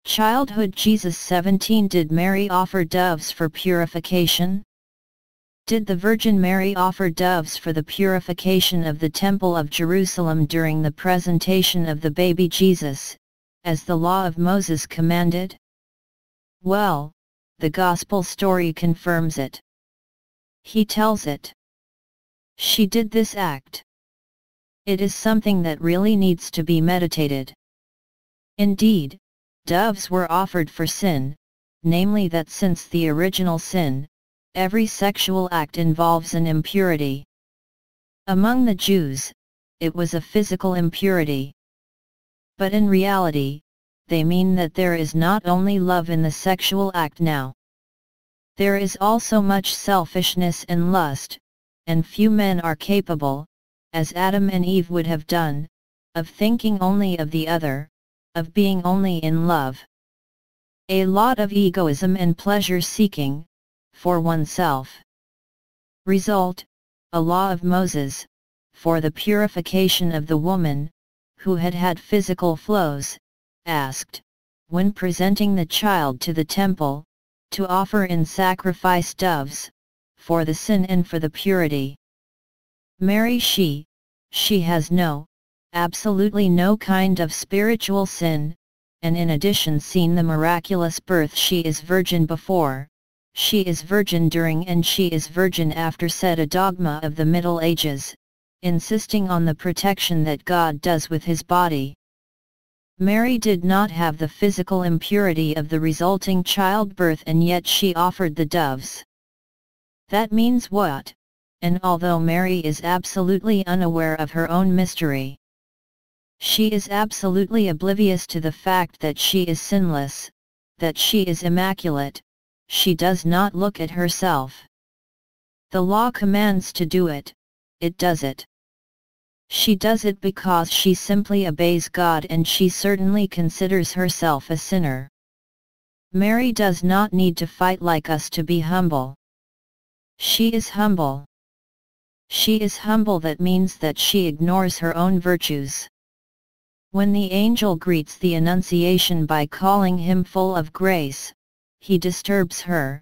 Childhood Jesus 17. Did Mary offer doves for purification? Did the Virgin Mary offer doves for the purification of the Temple of Jerusalem during the presentation of the baby Jesus, as the law of Moses commanded? Well, the Gospel story confirms it. He tells it. She did this act. It is something that really needs to be meditated. Indeed, doves were offered for sin, namely that since the original sin, every sexual act involves an impurity. Among the Jews, it was a physical impurity. But in reality, they mean that there is not only love in the sexual act now. There is also much selfishness and lust, and few men are capable, as Adam and Eve would have done, of thinking only of the other, of being only in love. A lot of egoism and pleasure-seeking, for oneself. Result, a law of Moses, for the purification of the woman, who had had physical flows, asked, when presenting the child to the temple, to offer in sacrifice doves, for the sin and for the purity. Mary she has absolutely no kind of spiritual sin, and in addition seen the miraculous birth. She is virgin before, she is virgin during, and she is virgin after, said a dogma of the Middle Ages, insisting on the protection that God does with his body. Mary did not have the physical impurity of the resulting childbirth, and yet she offered the doves. That means what? And although Mary is absolutely unaware of her own mystery, she is absolutely oblivious to the fact that she is sinless, that she is immaculate, she does not look at herself. The law commands to do it, it does it. She does it because she simply obeys God, and she certainly considers herself a sinner. Mary does not need to fight like us to be humble. She is humble. She is humble, that means that she ignores her own virtues. When the angel greets the Annunciation by calling him full of grace, he disturbs her,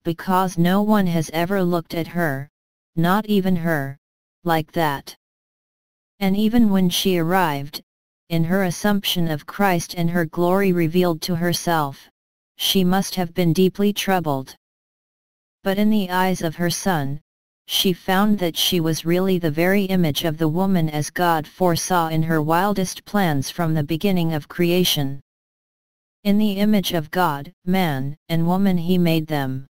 because no one has ever looked at her, not even her, like that. And even when she arrived, in her assumption of Christ and her glory revealed to herself, she must have been deeply troubled. But in the eyes of her Son, she found that she was really the very image of the woman as God foresaw in her wildest plans from the beginning of creation. In the image of God, man and woman he made them.